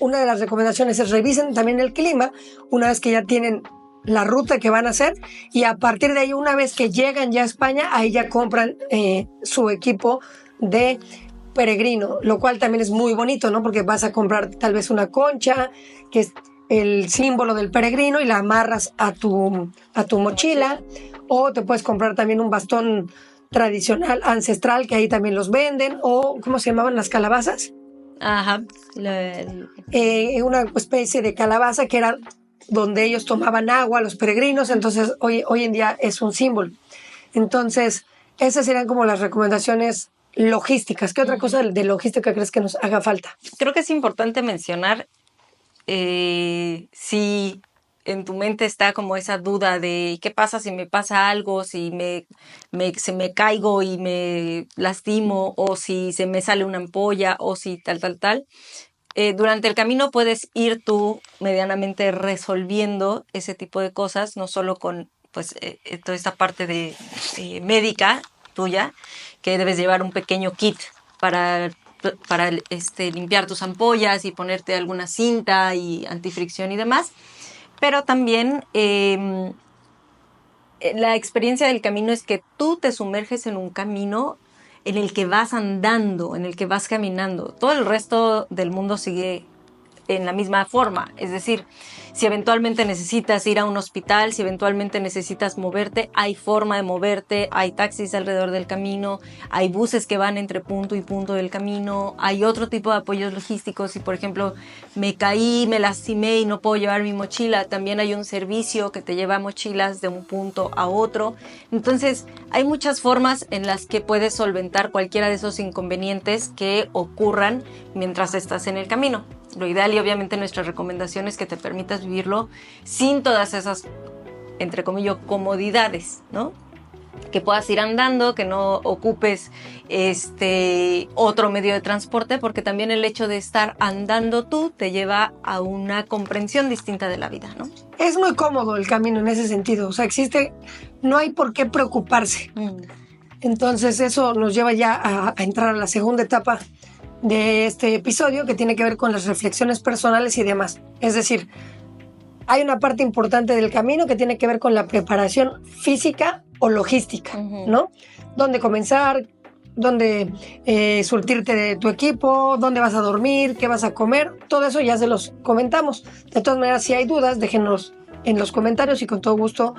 una de las recomendaciones es revisen también el clima una vez que ya tienen la ruta que van a hacer, y a partir de ahí, una vez que llegan ya a España, ahí ya compran su equipo de peregrino, lo cual también es muy bonito, ¿no? Porque vas a comprar tal vez una concha, que el símbolo del peregrino y la amarras a tu mochila, o te puedes comprar también un bastón tradicional, ancestral, que ahí también los venden, o ¿cómo se llamaban las calabazas? Ajá. Una especie de calabaza que era donde ellos tomaban agua, los peregrinos, entonces hoy en día es un símbolo. Entonces, esas serían como las recomendaciones logísticas. ¿Qué otra cosa de logística crees que nos haga falta? Creo que es importante mencionar, si en tu mente está como esa duda de qué pasa si me pasa algo, si se me caigo y me lastimo, o si se me sale una ampolla, o si tal. Durante el camino puedes ir tú medianamente resolviendo ese tipo de cosas, no solo con pues toda esta parte de médica tuya, que debes llevar un pequeño kit para limpiar tus ampollas y ponerte alguna cinta y antifricción y demás, pero también la experiencia del camino es que tú te sumerges en un camino en el que vas andando, en el que vas caminando. Todo el resto del mundo sigue en la misma forma. Es decir, si eventualmente necesitas ir a un hospital, si eventualmente necesitas moverte, hay forma de moverte, hay taxis alrededor del camino, hay buses que van entre punto y punto del camino, hay otro tipo de apoyos logísticos. Si, por ejemplo, me caí, me lastimé y no puedo llevar mi mochila, también hay un servicio que te lleva mochilas de un punto a otro. Entonces, hay muchas formas en las que puedes solventar cualquiera de esos inconvenientes que ocurran mientras estás en el camino. Lo ideal y obviamente nuestra recomendación es que te permitas vivirlo sin todas esas, entre comillas, comodidades, ¿no? Que puedas ir andando, que no ocupes otro medio de transporte, porque también el hecho de estar andando tú te lleva a una comprensión distinta de la vida, ¿no? Es muy cómodo el camino en ese sentido, o sea, no hay por qué preocuparse. Entonces eso nos lleva ya a entrar a la segunda etapa de este episodio, que tiene que ver con las reflexiones personales y demás. Es decir, hay una parte importante del camino que tiene que ver con la preparación física o logística, ¿no? Dónde comenzar, dónde surtirte de tu equipo, dónde vas a dormir, qué vas a comer, todo eso ya se los comentamos. De todas maneras, si hay dudas, déjenos en los comentarios y con todo gusto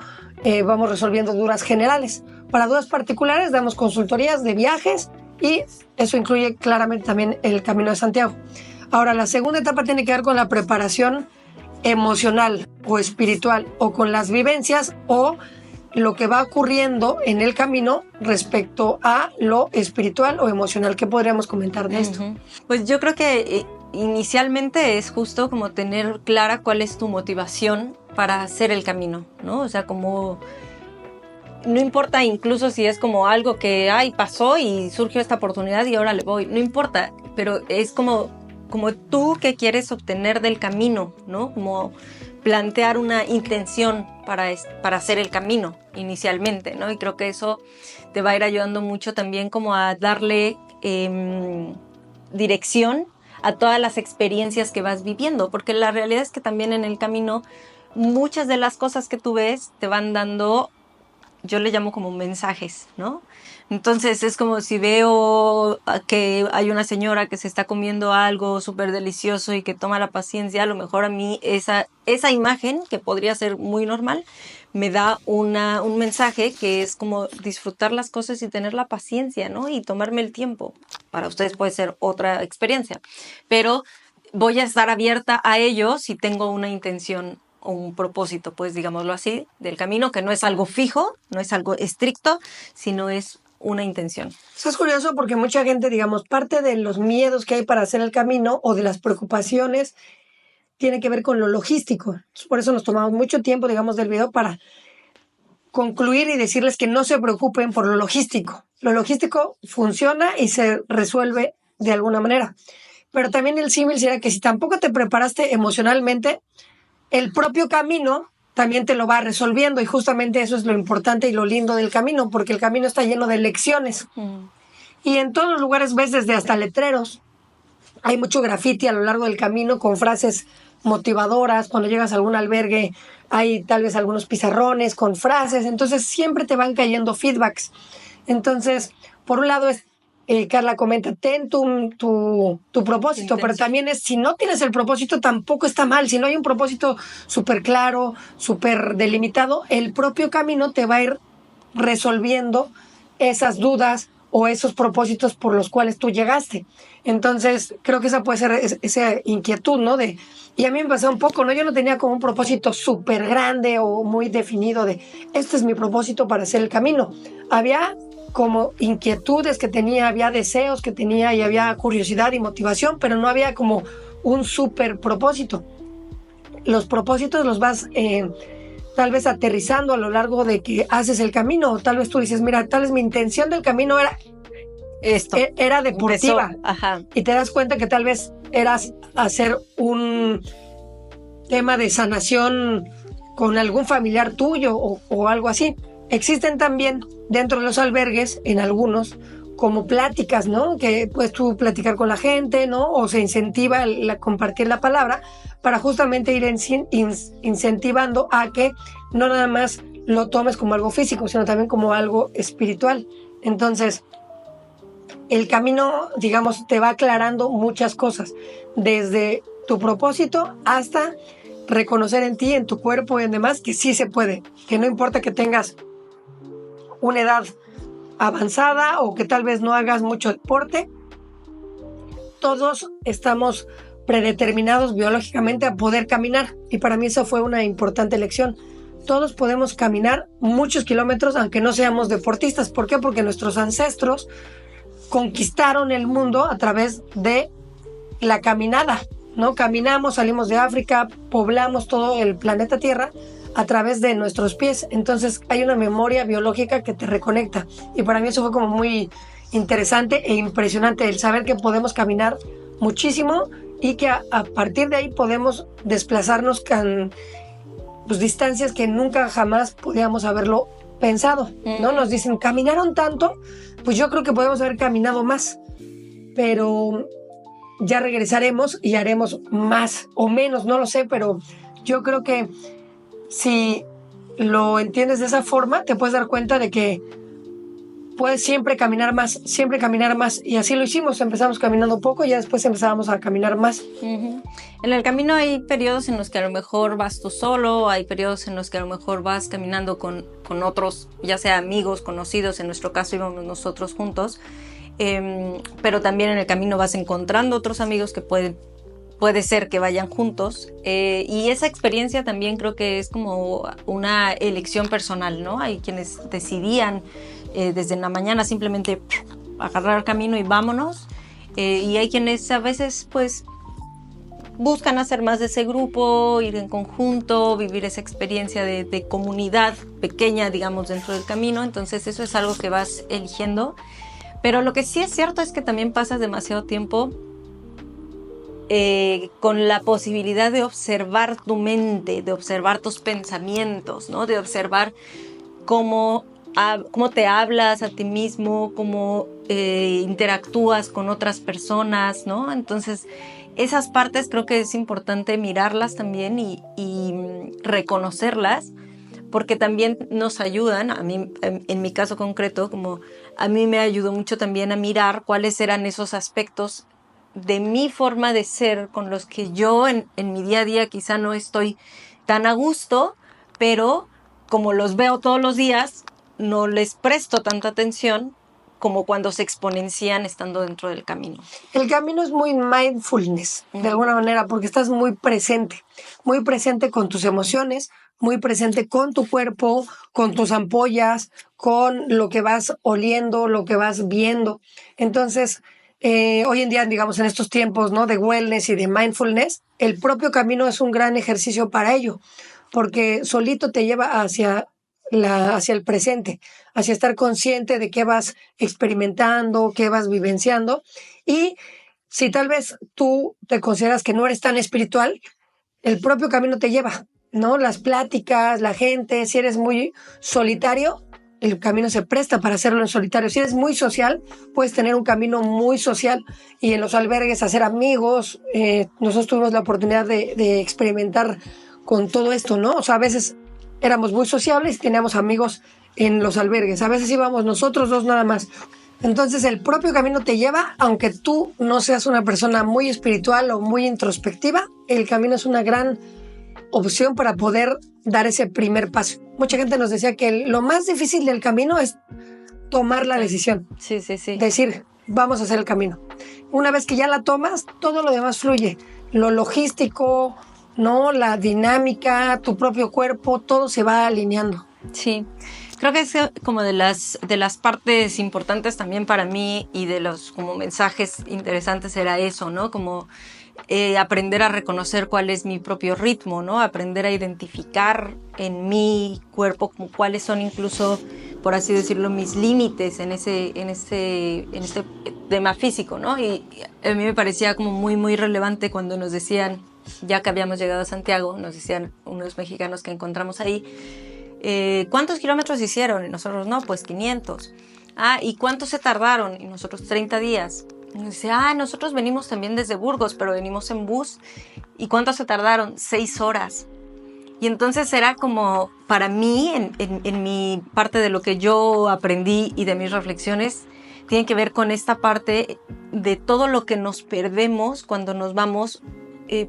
vamos resolviendo dudas generales. Para dudas particulares damos consultorías de viajes y eso incluye claramente también el Camino de Santiago. Ahora, la segunda etapa tiene que ver con la preparación emocional o espiritual, o con las vivencias o lo que va ocurriendo en el camino respecto a lo espiritual o emocional. ¿Qué podríamos comentar de esto? Pues yo creo que inicialmente es justo como tener clara cuál es tu motivación para hacer el camino, ¿no? O sea, como no importa incluso si es como algo que pasó y surgió esta oportunidad y ahora le voy, no importa, pero es como tú que quieres obtener del camino, ¿no? Como plantear una intención para hacer el camino inicialmente, ¿no? Y creo que eso te va a ir ayudando mucho también como a darle dirección a todas las experiencias que vas viviendo, porque la realidad es que también en el camino muchas de las cosas que tú ves te van dando, yo le llamo como mensajes, ¿no? Entonces es como si veo que hay una señora que se está comiendo algo súper delicioso y que toma la paciencia, a lo mejor a mí esa imagen, que podría ser muy normal, me da un mensaje que es como disfrutar las cosas y tener la paciencia, ¿no? Y tomarme el tiempo. Para ustedes puede ser otra experiencia, pero voy a estar abierta a ello si tengo una intención o un propósito, pues digámoslo así, del camino, que no es algo fijo, no es algo estricto, sino es una intención. Eso es curioso porque mucha gente, digamos, parte de los miedos que hay para hacer el camino o de las preocupaciones tiene que ver con lo logístico. Por eso nos tomamos mucho tiempo, digamos, del video para concluir y decirles que no se preocupen por lo logístico. Lo logístico funciona y se resuelve de alguna manera. Pero también el símil sería que si tampoco te preparaste emocionalmente, el propio camino también te lo va resolviendo, y justamente eso es lo importante y lo lindo del camino, porque el camino está lleno de lecciones. Y en todos los lugares ves desde hasta letreros. Hay mucho graffiti a lo largo del camino con frases motivadoras. Cuando llegas a algún albergue hay tal vez algunos pizarrones con frases, entonces siempre te van cayendo feedbacks. Entonces, por un lado es Carla comenta, ten tu propósito, pero también si no tienes el propósito tampoco está mal. Si no hay un propósito súper claro, súper delimitado, el propio camino te va a ir resolviendo esas dudas o esos propósitos por los cuales tú llegaste. Entonces, creo que esa puede ser esa inquietud, ¿no? Y a mí me pasó un poco, ¿no? Yo no tenía como un propósito súper grande o muy definido de, este es mi propósito para hacer el camino. Había como inquietudes que tenía, había deseos que tenía y había curiosidad y motivación, pero no había como un súper propósito. Los propósitos los vas tal vez aterrizando a lo largo de que haces el camino, o tal vez tú dices, mira, tal vez mi intención del camino era esto, era deportiva. Ajá. Y te das cuenta que tal vez eras hacer un tema de sanación con algún familiar tuyo o algo así. Existen también dentro de los albergues, en algunos, como pláticas, ¿no? Que puedes tú platicar con la gente, ¿no? O se incentiva compartir la palabra para justamente ir incentivando a que no nada más lo tomes como algo físico, sino también como algo espiritual. Entonces, el camino, digamos, te va aclarando muchas cosas, desde tu propósito hasta reconocer en ti, en tu cuerpo y en demás, que sí se puede, que no importa que tengas una edad avanzada o que tal vez no hagas mucho deporte, todos estamos predeterminados biológicamente a poder caminar, y para mí eso fue una importante lección. Todos podemos caminar muchos kilómetros aunque no seamos deportistas. ¿Por qué? Porque nuestros ancestros conquistaron el mundo a través de la caminada, ¿no? Caminamos, salimos de África, poblamos todo el planeta Tierra a través de nuestros pies. Entonces hay una memoria biológica que te reconecta, y para mí eso fue como muy interesante e impresionante, el saber que podemos caminar muchísimo y que a partir de ahí podemos desplazarnos con pues, distancias que nunca jamás podíamos haberlo pensado, ¿no? Nos dicen, ¿caminaron tanto? Pues yo creo que podemos haber caminado más, pero ya regresaremos y haremos más o menos, no lo sé, pero yo creo que si lo entiendes de esa forma, te puedes dar cuenta de que puedes siempre caminar más, y así lo hicimos. Empezamos caminando poco y ya después empezábamos a caminar más. Uh-huh. En el camino hay periodos en los que a lo mejor vas tú solo, hay periodos en los que a lo mejor vas caminando con otros, ya sea amigos, conocidos, en nuestro caso íbamos nosotros juntos, pero también en el camino vas encontrando otros amigos que puede ser que vayan juntos, y esa experiencia también creo que es como una elección personal, ¿no? Hay quienes decidían desde la mañana simplemente agarrar el camino y vámonos, y hay quienes a veces pues buscan hacer más de ese grupo, ir en conjunto, vivir esa experiencia de comunidad pequeña, digamos, dentro del camino. Entonces eso es algo que vas eligiendo, pero lo que sí es cierto es que también pasas demasiado tiempo con la posibilidad de observar tu mente, de observar tus pensamientos, ¿no? De observar cómo te hablas a ti mismo, cómo interactúas con otras personas, ¿no? Entonces, esas partes creo que es importante mirarlas también y reconocerlas, porque también nos ayudan, a mí, en mi caso concreto, como a mí me ayudó mucho también a mirar cuáles eran esos aspectos de mi forma de ser con los que yo en mi día a día quizá no estoy tan a gusto, pero como los veo todos los días, no les presto tanta atención como cuando se exponencian estando dentro del camino. El camino es muy mindfulness, de alguna manera, porque estás muy presente con tus emociones, muy presente con tu cuerpo, con tus ampollas, con lo que vas oliendo, lo que vas viendo. Entonces, hoy en día, digamos, en estos tiempos, ¿no?, de wellness y de mindfulness, el propio camino es un gran ejercicio para ello, porque solito te lleva hacia el presente, hacia estar consciente de qué vas experimentando, qué vas vivenciando. Y si tal vez tú te consideras que no eres tan espiritual, el propio camino te lleva, ¿no? Las pláticas, la gente. Si eres muy solitario, el camino se presta para hacerlo en solitario. Si eres muy social, puedes tener un camino muy social y en los albergues hacer amigos. Nosotros tuvimos la oportunidad de experimentar con todo esto, ¿no? O sea, a veces éramos muy sociables y teníamos amigos en los albergues. A veces íbamos nosotros dos nada más. Entonces el propio camino te lleva, aunque tú no seas una persona muy espiritual o muy introspectiva, el camino es una gran opción para poder dar ese primer paso. Mucha gente nos decía que lo más difícil del camino es tomar la decisión. Sí. Decir, vamos a hacer el camino. Una vez que ya la tomas, todo lo demás fluye. Lo logístico, ¿no? La dinámica, tu propio cuerpo, todo se va alineando. Sí. Creo que es como de las partes importantes también para mí y de los como mensajes interesantes era eso, ¿no? Como aprender a reconocer cuál es mi propio ritmo, ¿no? Aprender a identificar en mi cuerpo como cuáles son incluso, por así decirlo, mis límites en este tema físico, ¿no? Y a mí me parecía como muy, muy relevante cuando nos decían, ya que habíamos llegado a Santiago, nos decían unos mexicanos que encontramos ahí, ¿cuántos kilómetros hicieron? Y nosotros, no, pues 500. ¿Y cuántos se tardaron? Y nosotros 30 días. Y nos dice, nosotros venimos también desde Burgos, pero venimos en bus. ¿Y cuántos se tardaron? 6 horas. Y entonces era como, para mí, en mi parte de lo que yo aprendí y de mis reflexiones, tiene que ver con esta parte de todo lo que nos perdemos cuando nos vamos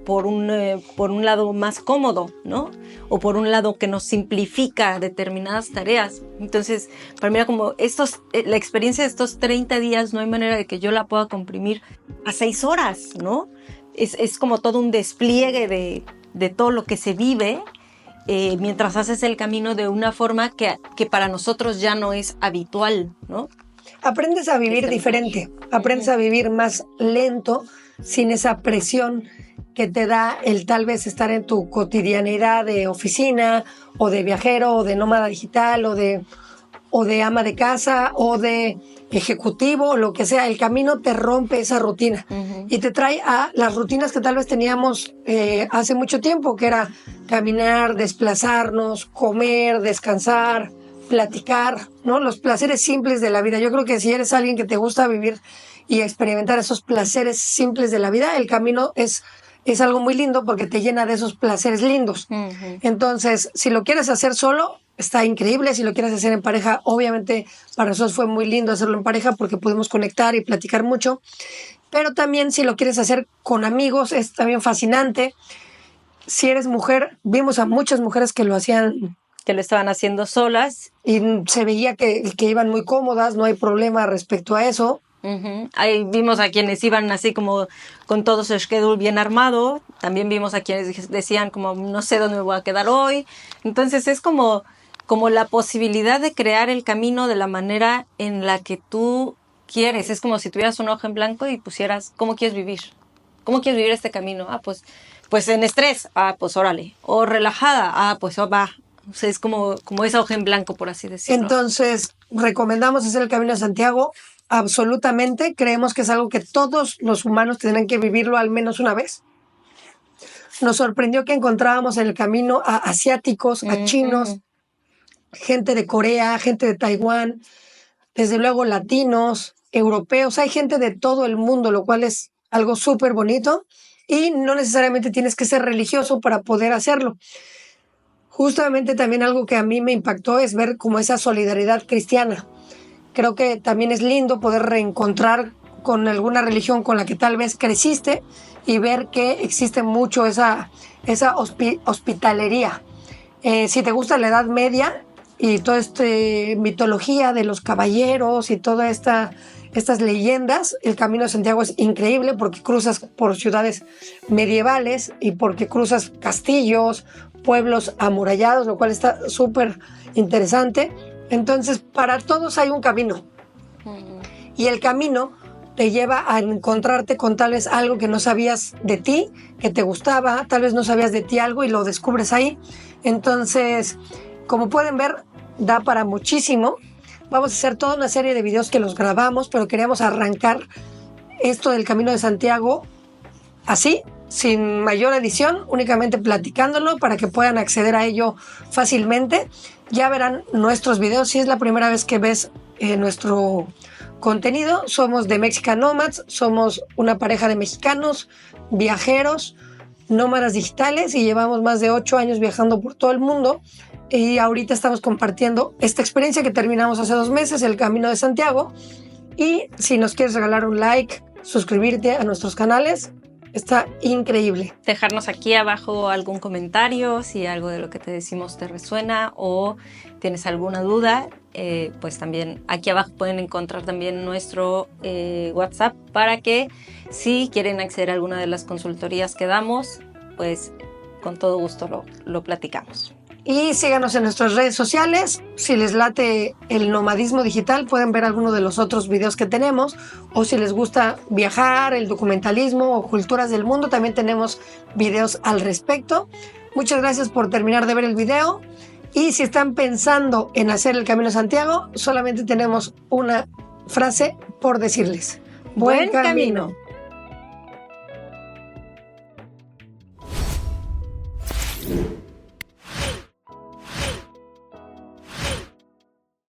por un lado más cómodo, ¿no? O por un lado que nos simplifica determinadas tareas. Entonces, para mí era como la experiencia de estos 30 días no hay manera de que yo la pueda comprimir a 6 horas, ¿no? Es como todo un despliegue de todo lo que se vive mientras haces el camino de una forma que para nosotros ya no es habitual, ¿no? Aprendes a vivir diferente, aprendes a vivir más lento, sin esa presión que te da el tal vez estar en tu cotidianidad de oficina o de viajero o de nómada digital o de ama de casa o de ejecutivo o lo que sea. El camino te rompe esa rutina y te trae a las rutinas que tal vez teníamos hace mucho tiempo, que era caminar, desplazarnos, comer, descansar, platicar, ¿no? Los placeres simples de la vida. Yo creo que si eres alguien que te gusta vivir y experimentar esos placeres simples de la vida, el camino es algo muy lindo porque te llena de esos placeres lindos. Entonces, si lo quieres hacer solo, está increíble. Si lo quieres hacer en pareja, obviamente para nosotros fue muy lindo hacerlo en pareja porque pudimos conectar y platicar mucho. Pero también si lo quieres hacer con amigos, es también fascinante. Si eres mujer, vimos a muchas mujeres que lo hacían, que lo estaban haciendo solas. Y se veía que iban muy cómodas, no hay problema respecto a eso. Ahí vimos a quienes iban así como con todo su schedule bien armado. También vimos a quienes decían como no sé dónde me voy a quedar hoy. Entonces es como la posibilidad de crear el camino de la manera en la que tú quieres. Es como si tuvieras una hoja en blanco y pusieras ¿cómo quieres vivir? ¿Cómo quieres vivir este camino? Pues en estrés. Pues órale. O relajada. Pues va. O sea, es como esa hoja en blanco, por así decirlo. Entonces, recomendamos hacer el Camino de Santiago. Absolutamente. Creemos que es algo que todos los humanos tendrán que vivirlo al menos una vez. Nos sorprendió que encontrábamos en el camino a asiáticos, a chinos, gente de Corea, gente de Taiwán, desde luego latinos, europeos. Hay gente de todo el mundo, lo cual es algo súper bonito. Y no necesariamente tienes que ser religioso para poder hacerlo. Justamente también algo que a mí me impactó es ver como esa solidaridad cristiana. Creo que también es lindo poder reencontrar con alguna religión con la que tal vez creciste y ver que existe mucho esa hospitalería. Si te gusta la Edad Media y toda esta mitología de los caballeros y todas estas leyendas, el Camino de Santiago es increíble porque cruzas por ciudades medievales y porque cruzas castillos, pueblos amurallados, lo cual está súper interesante. Entonces, para todos hay un camino. Y el camino te lleva a encontrarte con tal vez algo que no sabías de ti, que te gustaba, tal vez no sabías de ti algo y lo descubres ahí. Entonces, como pueden ver, da para muchísimo. Vamos a hacer toda una serie de videos que los grabamos, pero queríamos arrancar esto del Camino de Santiago así, sin mayor edición, únicamente platicándolo para que puedan acceder a ello fácilmente. Ya verán nuestros videos. Si es la primera vez que ves nuestro contenido, somos The Mexican Nomads, somos una pareja de mexicanos, viajeros, nómadas digitales y llevamos más de 8 años viajando por todo el mundo. Y ahorita estamos compartiendo esta experiencia que terminamos hace 2 meses, el Camino de Santiago. Y si nos quieres regalar un like, suscribirte a nuestros canales, está increíble. Dejarnos aquí abajo algún comentario, si algo de lo que te decimos te resuena o tienes alguna duda, pues también aquí abajo pueden encontrar también nuestro WhatsApp para que si quieren acceder a alguna de las consultorías que damos, pues con todo gusto lo platicamos. Y síganos en nuestras redes sociales. Si les late el nomadismo digital, pueden ver alguno de los otros videos que tenemos. O si les gusta viajar, el documentalismo o culturas del mundo, también tenemos videos al respecto. Muchas gracias por terminar de ver el video. Y si están pensando en hacer el Camino a Santiago, solamente tenemos una frase por decirles. ¡Buen camino!